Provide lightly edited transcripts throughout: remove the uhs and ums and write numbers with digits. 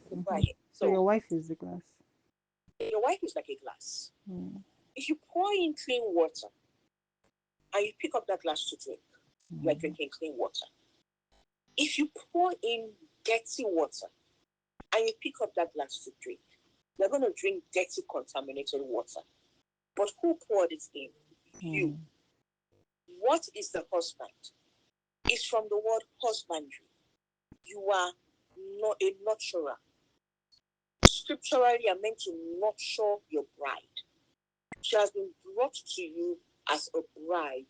So go Mm-hmm. ahead. So So your wife is the glass. your wife is like a glass. Mm. If you pour in clean water and you pick up that glass to drink, you are Mm. drinking clean water. If you pour in dirty water and you pick up that glass to drink, you're going to drink dirty, contaminated water. But who poured it in? You. Mm. What is the husband? It's from the word husbandry. You are not a nurturer. Scripturally, you're meant to nurture your bride. She has been brought to you as a bride,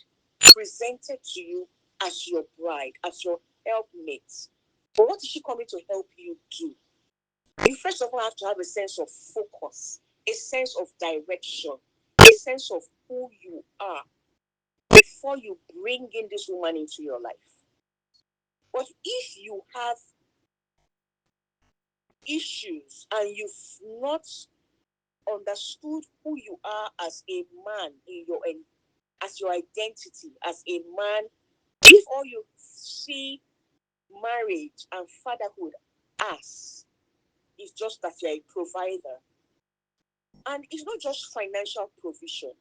presented to you as your bride, as your helpmate. But what is she coming to help you do? You first of all have to have a sense of focus, a sense of direction, a sense of who you are before you bring in this woman into your life. But if you have issues and you've not understood who you are as a man in your as your identity as a man, if all you see marriage and fatherhood as is just that you're a provider, and it's not just financial provision,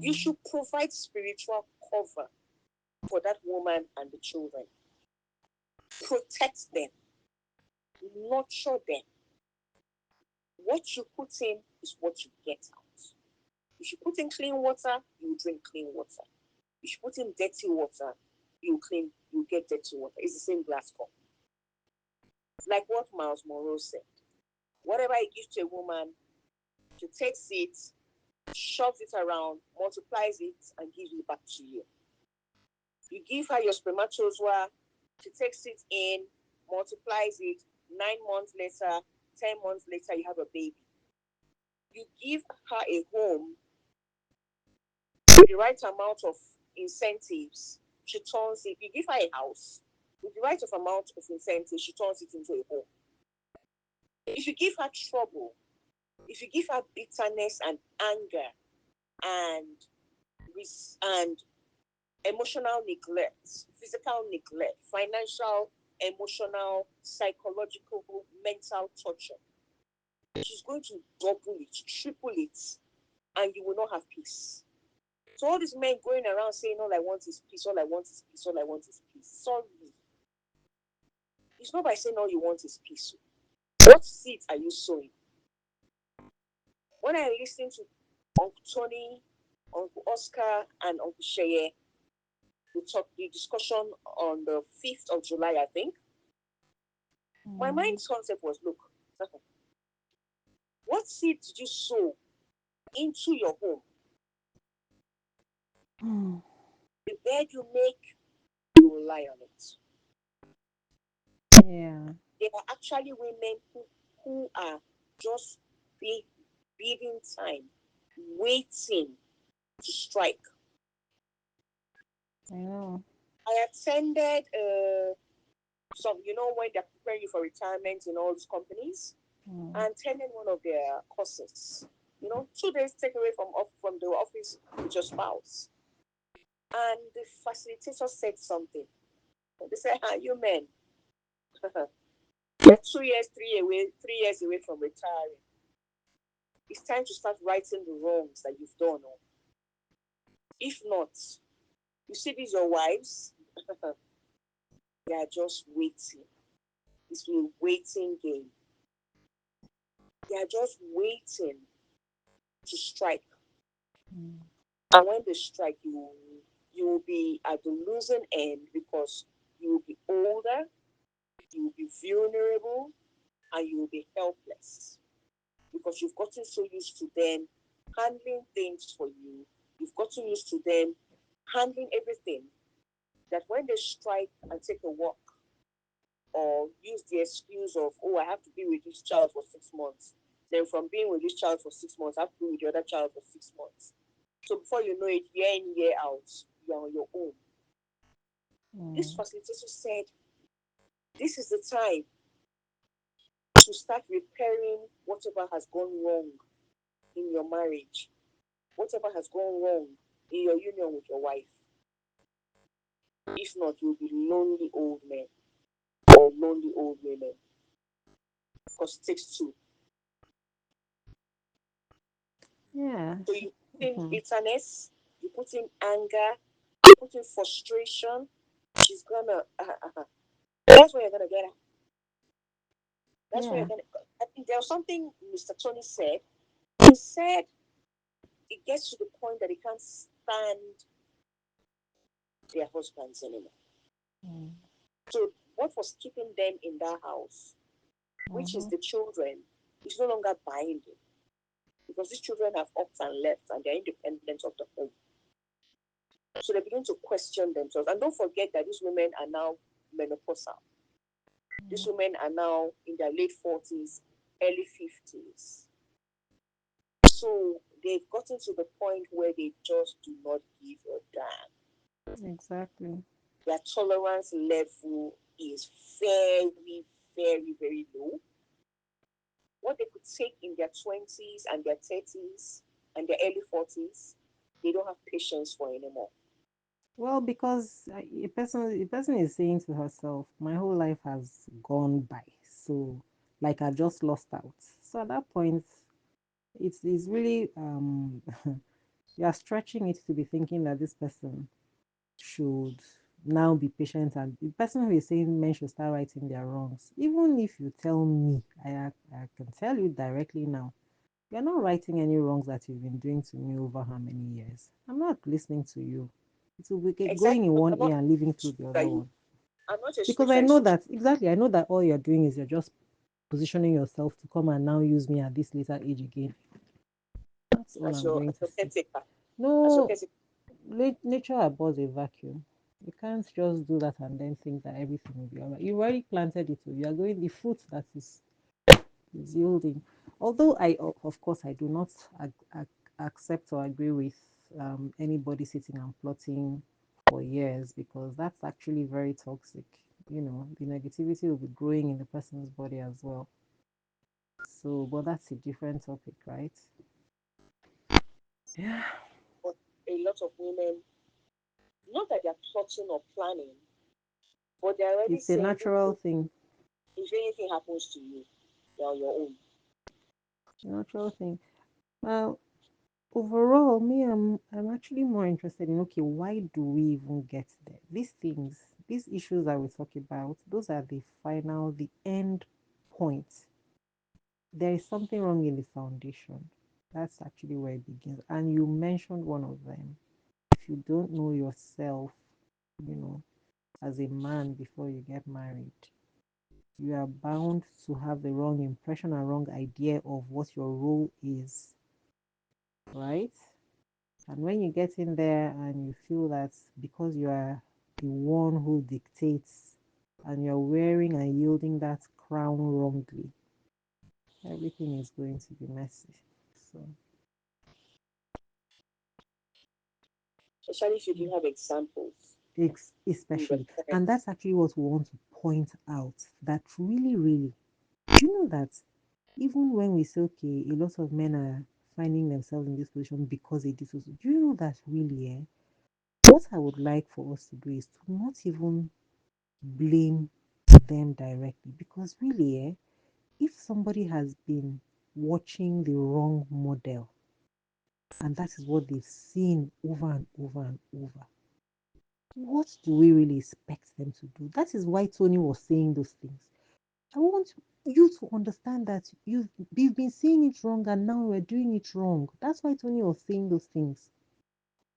you Mm. should provide spiritual cover for that woman and the children. Protect them, nurture them. What you put in is what you get out. If you put in clean water, you drink clean water. If you put in dirty water, you get dirty water. It's the same glass cup. Like what Miles Monroe said. Whatever you give to a woman, she takes it, shoves it around, multiplies it, and gives it back to you. You give her your spermatozoa, she takes it in, multiplies it, 9 months later, 10 months later, you have a baby. You give her a home with the right amount of incentives, she turns it. You give her a house with the right of amount of incentives, she turns it into a home. If you give her trouble, if you give her bitterness and anger and and emotional neglect, physical neglect, financial, emotional, psychological, mental torture, she's going to double it, triple it, and you will not have peace. So all these men going around saying all I want is peace, all I want is peace, all I want is peace. Sorry. It's not by saying all you want is peace. What seeds are you sowing? When I listen to Uncle Tony, Uncle Oscar, and Uncle Sheye, the discussion on the 5th of July, I think, my Mm. mind's concept was, look, what seed did you sow into your home? Mm. The bed you make, you will lie on it. Yeah. There are actually women who are just be, beating time, waiting to strike. I know. I attended some, when they're preparing you for retirement in all these companies, Mm. and attended one of their courses. 2 days take away from the office with your spouse. And the facilitator said something. They said, you men, you're 2 years, 3 years away from retiring. It's time to start righting the wrongs that you've done. If not, you see these your wives, they are just waiting. It's a waiting game. They are just waiting to strike. Mm. And when they strike, you will be at the losing end because you will be older, you will be vulnerable, and you will be helpless because you've gotten so used to them handling things for you. You've gotten used to them handling everything that when they strike and take a walk or use the excuse of, oh, I have to be with this child for 6 months. Then from being with this child for 6 months, I have to be with the other child for 6 months. So before you know it, year in, year out, you're on your own. This Mm. facilitator said, this is the time to start repairing whatever has gone wrong in your marriage, whatever has gone wrong in your union with your wife. If not, you'll be lonely old men or lonely old women. because it takes two. Yeah. So you put in Mm-hmm. bitterness, you put in anger, you put in frustration. She's gonna. That's what you're gonna get. That's what you're Yeah. gonna. I think there was something Mr. Tony said. He said it gets to the point that he can't stand their husbands anymore. Mm-hmm. So what was keeping them in that house, which is Mm-hmm. the children, is no longer binding because these children have upped and left and they're independent of the home. So they begin to question themselves. And don't forget that these women are now menopausal. These women are now in their late 40s, early 50s. So they've gotten to the point where they just do not give a damn. Exactly. Their tolerance level is very, very, very low. What they could take in their 20s and their 30s and their early 40s, they don't have patience for anymore. Well, because a person is saying to herself, "My whole life has gone by, so like I just lost out." So at that point, it's really you are stretching it to be thinking that this person should now be patient, and the person who is saying men should start righting their wrongs. Even if you tell me, I can tell you directly now, you're not righting any wrongs that you've been doing to me over how many years. I'm not listening to you. It will be going Exactly. in one I'm not ear and leaving through the a other you. one. I'm not a Because script I that know you that, exactly, I know that all you're doing is you're just positioning yourself to come and now use me at this later age again. That's all I'm going as to your say. caretaker. As your No, caretaker. nature abhors a vacuum. You can't just do that and then think that everything will be all right. You already planted it. You are going the fruit that is yielding. Although of course, I do not accept or agree with anybody sitting and plotting for years, because that's actually very toxic. The negativity will be growing in the person's body as well. So, but that's a different topic, right? Yeah, But a lot of women, not that they're plotting or planning, but they're already it's a saying, natural listen, thing. if anything happens to you, you're on your own. Natural thing. Well, overall, me, I'm actually more interested in, okay, why do we even get there? These things, these issues that we talk about, those are the end point. There is something wrong in the foundation. That's actually where it begins. And you mentioned one of them. If you don't know yourself, you know, as a man before you get married, you are bound to have the wrong impression and wrong idea of what your role is, right? And when you get in there and you feel that because you are the one who dictates and you're wearing and yielding that crown wrongly, everything is going to be messy. So, Especially if you do have examples in your especially, and parents. that's actually what we want to point out, that really, really, do you know that even when we say, okay, a lot of men are finding themselves in this position because they did so, do you know that really, what I would like for us to do is to not even blame them directly, because really, if somebody has been watching the wrong model and that is what they've seen over and over and over, what do we really expect them to do? That is why Tony was saying those things. I want you to understand that we've been seeing it wrong and now we're doing it wrong. That's why Tony was saying those things.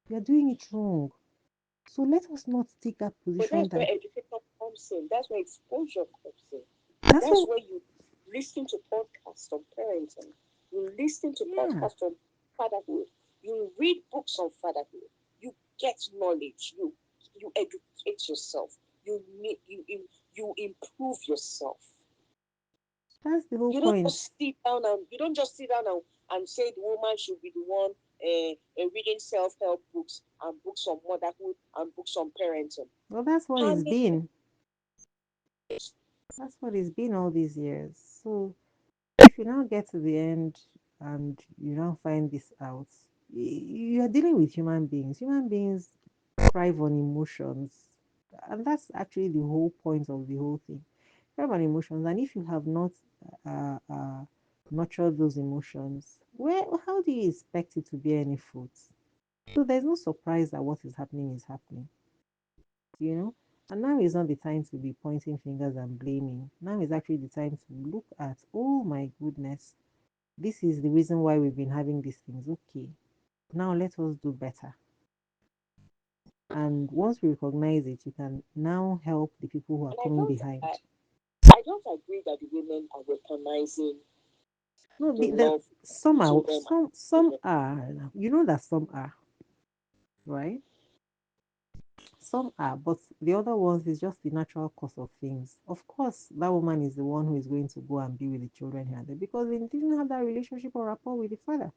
We are doing it wrong. So let us not take that But position that's where that education comes in. That's where exposure comes in. that's That's what, where you listen to podcasts on parenting. You listen to yeah, podcasts on fatherhood. You read books on fatherhood. You get knowledge. You educate yourself. You improve yourself. that's the whole You don't point. just sit down and you don't just sit down and say the woman should be the one reading self-help books and books on motherhood and books on parenting. Well, that's what How it's many been. That's what it's been all these years. So if you now get to the end and you now find this out, you are dealing with human beings. Human beings thrive on emotions. And that's actually the whole point of the whole thing. Thrive on emotions. And if you have not uh, uh, nurture those emotions, where how do you expect it to bear any fruits? So there's no surprise that what is happening is happening, you know. And now is not the time to be pointing fingers and blaming. Now is actually the time to look at, oh my goodness, this is the reason why we've been having these things. Okay, now let us do better. And once we recognize it, you can now help the people who are And coming behind. I don't agree that the women are weaponizing No, the love some are, between them and some children. are. You know that some are, right? Some are, but the other ones is just the natural course of things. Of course, that woman is the one who is going to go and be with the children here and there because they didn't have that relationship or rapport with the father.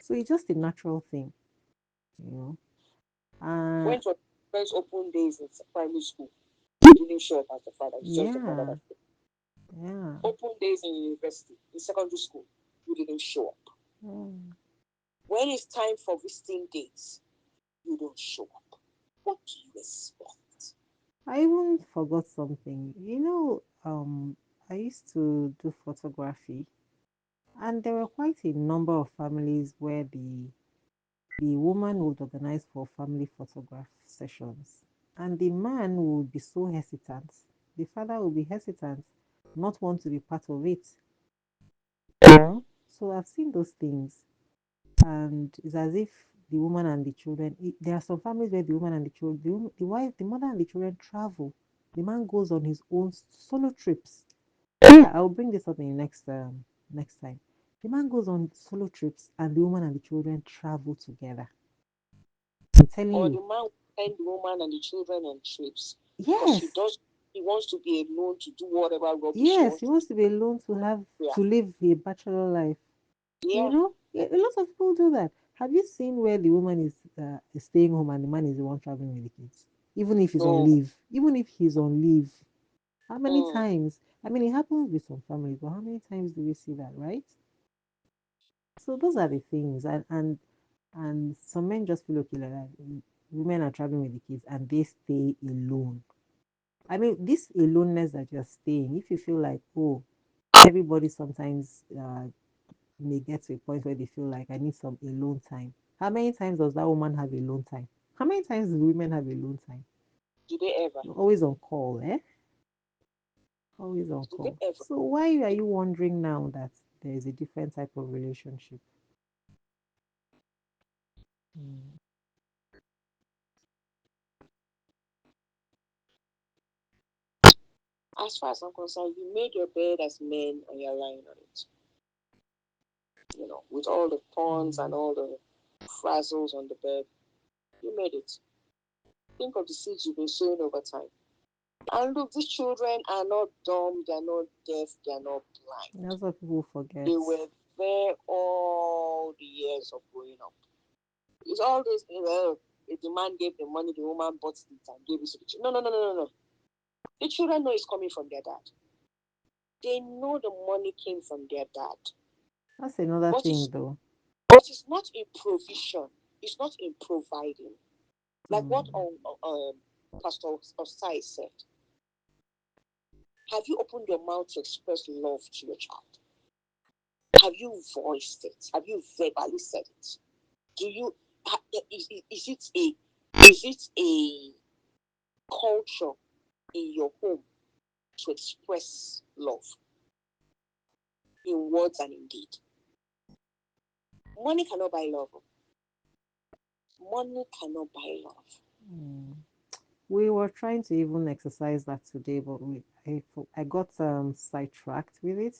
So it's just a natural thing, you know. Uh, Went for friends open days in primary school. He didn't show up as the father. He joined the mother yeah, that day. yeah. Open days in university, in secondary school, you didn't show up. Mm. When it's time for visiting dates, you don't show up. What do you expect? I even forgot something. I used to do photography, and there were quite a number of families where the woman would organize for family photograph sessions, and the man would be so hesitant. The father would be hesitant, not want to be part of it. So I've seen those things, and it's as if the woman and the children. There are some families where the woman and the children, the wife, the mother and the children travel. The man goes on his own solo trips. Yeah, I'll bring this up in the next time. The man goes on solo trips, and the woman and the children travel together. I'm telling Or you, the man will send the woman and the children on trips because yes, he wants to be alone to do whatever rubbish he yes, wants he to do. wants to be alone to have Yeah. to live a bachelor life. Yeah. Yeah, a lot of people do that. Have you seen where the woman is staying home and the man is the one traveling with the kids, even if he's on No. leave, even if he's on leave? How many Mm. times? I mean, it happens with some families, but how many times do we see that, right? So those are the things, and some men just feel okay like that. Women are traveling with the kids and they stay alone. I mean, this aloneness that you're staying, if you feel like, oh, everybody sometimes may get to a point where they feel like I need some alone time. How many times does that woman have alone time? How many times do women have alone time? Do they ever? You're always on call, eh? Always on Do they call. ever? So why are you wondering now that there is a different type of relationship? Mm. As far as I'm concerned, you made your bed as men and you're lying on it. With all the pawns and Mm. all the frazzles on the bed, you made it. Think of the seeds you've been sowing over time. And look, these children are not dumb, they're not deaf, they're not blind. That's what people forget. They were there all the years of growing up. It's all this, if the man gave the money, the woman bought it and gave it to the children. No, no, no, no, no, no. The children know it's coming from their dad. They know the money came from their dad. That's another But thing, it's though. but it's not in provision. It's not in providing. Like what Mm. Pastor Osai said. Have you opened your mouth to express love to your child? Have you voiced it? Have you verbally said it? Do you is it a culture in your home to express love in words and in deed? Money cannot buy love. Money cannot buy love. Mm. We were trying to even exercise that today, but I got sidetracked with it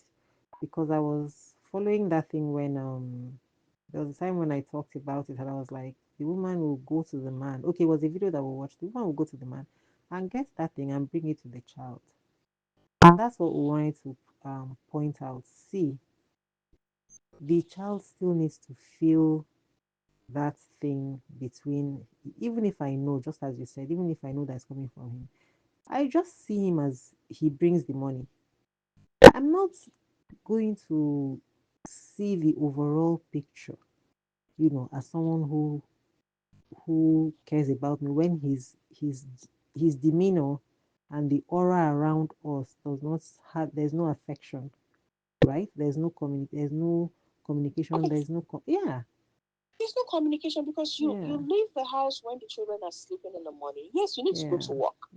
because I was following that thing when there was a time when I talked about it and I was like, the woman will go to the man. Okay, it was a video that we watched. The woman will go to the man and get that thing and bring it to the child. And that's what we wanted to point out. See, the child still needs to feel that thing between, even if I know, just as you said, even if I know that's coming from him, I just see him as he brings the money. I'm not going to see the overall picture, as someone who cares about me when his demeanor and the aura around us does not have there's no affection. right? There's no communication, Okay, there's no yeah, there's no communication because you yeah, leave the house when the children are sleeping in the morning. Yes, you need to go yeah, to work.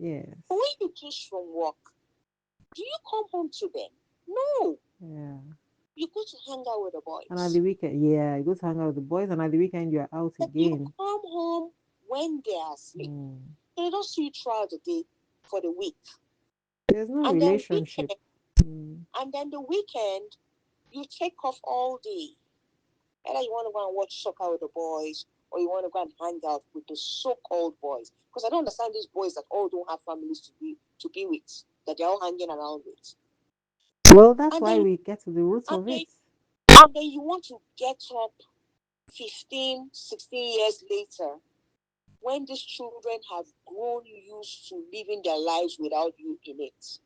But yes, when you close from work, do you come home to them? No. yeah. You go to hang out with the And at boys. the weekend, yeah, you go to hang out with the boys, and at the weekend you're out Then you again. come home when they are asleep. Mm. They don't see you throughout the day for the week. There's no And then relationship. weekend, Mm. and then the weekend, you take off all day. Either you want to go and watch soccer with the boys, or you want to go and hang out with the so-called boys. Because I don't understand these boys that all don't have families to be with, that they're all hanging around with. Well, that's And why then we get to the roots and of then it. and then you want to get up 15, 16 years later when these children have grown used to living their lives without you in it.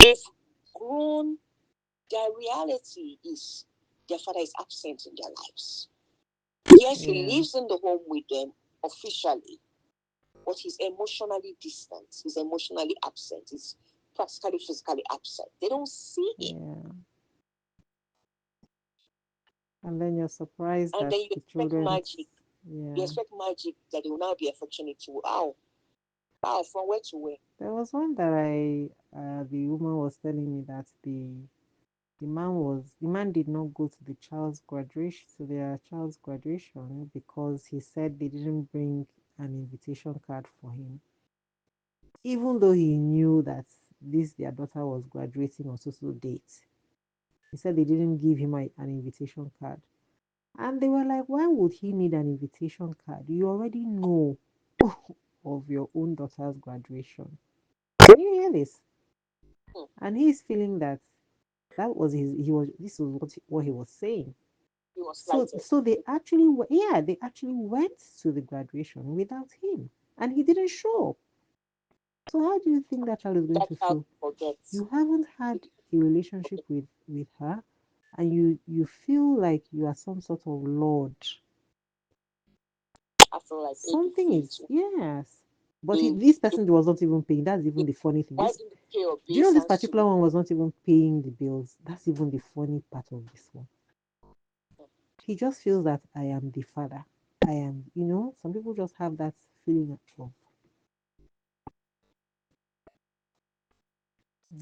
They've grown, their reality is their father is absent in their lives. Yes, he Yeah, lives in the home with them officially, but he's emotionally distant. He's emotionally absent. He's practically physically absent. They don't see him. yeah. And then you're surprised And that then you the expect children, magic. You yeah. expect magic that they will now be affectionate to. Wow. Wow, from where to where? There was one that the woman was telling me that the man did not go to the child's graduation, to their child's graduation because he said they didn't bring an invitation card for him, even though he knew that this their daughter was graduating on so date. He said they didn't give him an invitation card. And they were like, why would he need an invitation card? You already know of your own daughter's graduation. Can you hear this? Hmm. And he's feeling that he was this was what he was saying. He was So slighted. so they actually went to the graduation without him, and he didn't show up. So how do you think that child is going That to child feel? forgets. You haven't He had a relationship forgets with her, and you feel like you are some sort of lord. after like 80 Something feet. is, yes. But They, this they, person was not even paying. That's they, even the funny thing. why This didn't they pay Do you know this obeisance to particular the one was not even paying the bills? That's even the funny part of this one. He just feels that I am the father. I am, some people just have that feeling of,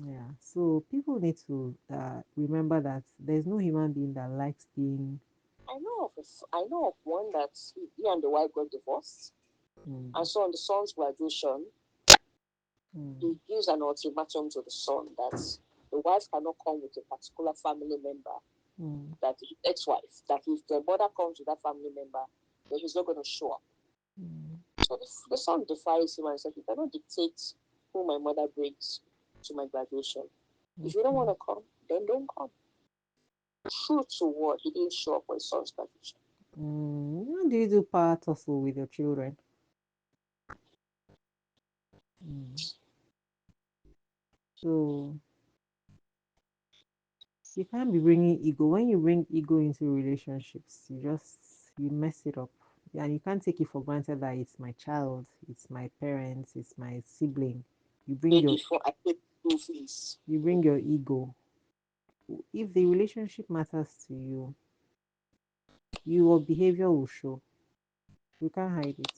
yeah. So people need to remember that there's no human being that likes being, I know of one that he and the wife got divorced. And mm, so on the son's graduation, he mm, gives an ultimatum to the son that the wife cannot come with a particular family member, mm, that his ex-wife, that if the mother comes with that family member, then he's not going to show up. mm, So the son defies him and says, you cannot dictate who my mother brings to my graduation. If you don't want okay. to come, then don't come. True to what, he didn't show up for his son's graduation. How do you do power tussle with your children? Mm. So you can't be bringing ego. When you bring ego into relationships, you mess it up. And you can't take it for granted that it's my child, it's my parents, it's my sibling. You bring Paid your before I paid school fees. you bring your ego. If the relationship matters to you, your behavior will show. You can't hide it.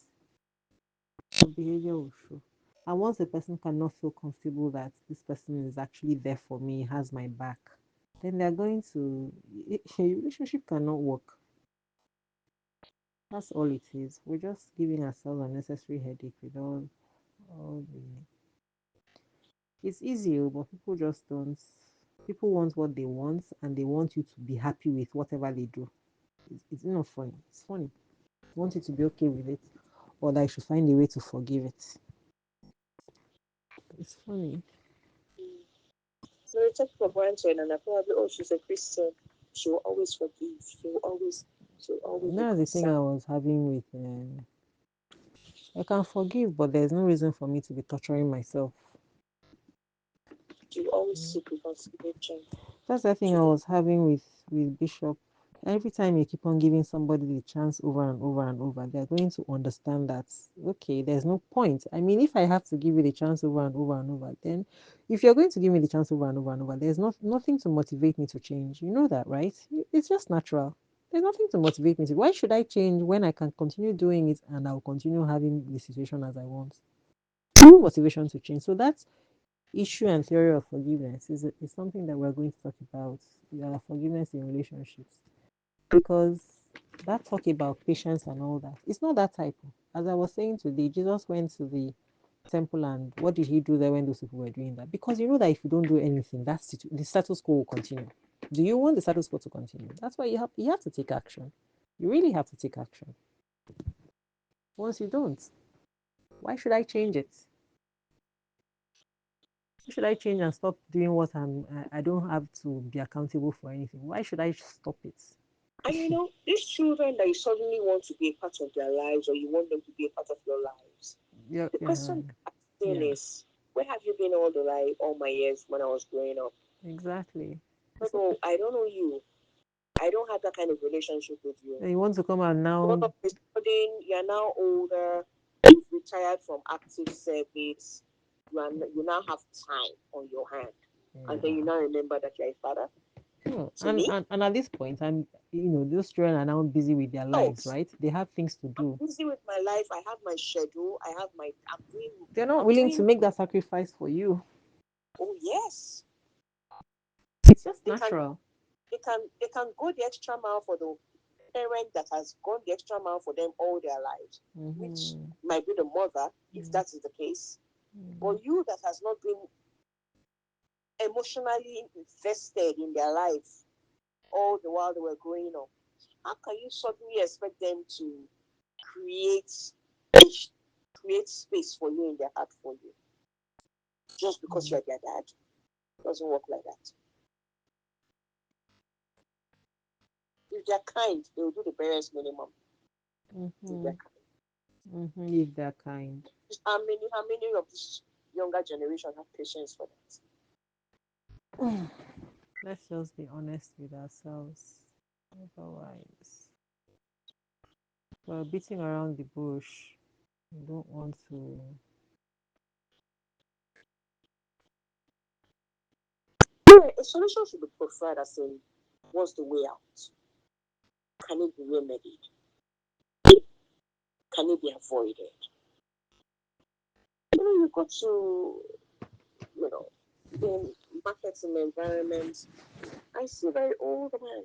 Your behavior will show. And once a person cannot feel comfortable that this person is actually there for me, has my back, then they're going to a relationship cannot work. That's all it is. We're just giving ourselves unnecessary headache with all the. It's easy, but people just don't. People want what they want, and they want you to be happy with whatever they do. It's not funny. It's funny. They want you to be okay with it, or that you should find a way to forgive it. It's funny. No, they take for granted and I probably, oh, she's a Christian. She will always forgive. She will always That's the thing reconcile. I was having with. I can forgive, but there's no reason for me to be torturing myself. She will always seek reconciliation. That's the thing She I will was having with Bishop. Every time you keep on giving somebody the chance over and over and over, they're going to understand that, okay, there's no point. I mean, if I have to give you the chance over and over and over, then if you're going to give me the chance over and over and over, there's nothing to motivate me to change. You know that, right? It's just natural. There's nothing to motivate me to. Why should I change when I can continue doing it and I'll continue having the situation as I want? No motivation to change. So that's issue and theory of forgiveness is something that we're going to talk about. Forgiveness in relationships, because that talk about patience and all that, it's not that type. As I was saying today, Jesus went to the temple, and what did he do there when those people were doing that? Because you know that if you don't do anything, the status quo will continue. Do you want the status quo to continue? That's why you have to take action. You really have to take action. Once you don't, why should I change it? Why should I change and stop doing what I don't have to be accountable for anything? Why should I stop it? And these children that you suddenly want to be a part of their lives or you want them to be a part of your lives, Yeah, the yeah, question asking yeah, is, where have you been all my years when I was growing up? exactly. I don't know. I don't know you. I don't have that kind of relationship with you. And you want to come out All now? of a sudden, you're now older. You've retired from active service. You now have time on your hand, and then Yeah. you now remember that you're a father. No. To me, And at this point, those children are now busy with their lives, adults. right? They have things to I'm do. busy with my life. I have my schedule. They're not I'm willing to doing, make that sacrifice for you. oh yes. It's just They can, natural. they can go the extra mile for the parent that has gone the extra mile for them all their lives, which Mm-hmm. might be the mother, if that is the case. But you that has not been emotionally invested in their life all the while they were growing up, how can you suddenly expect them to create create space for you in their heart for you just because you're their dad? It doesn't work like that. If they're kind, they will do the barest minimum. If Mm-hmm. they're kind. Mm-hmm. If they're kind. How many of this younger generation have patience for that? Let's just be honest with ourselves. Otherwise, we're beating around the bush. We don't want to. Yeah, a solution should be preferred as in what's the way out? Can it be remedied? Can it be avoided? You got to, you know, the marketing environment. I see very old man.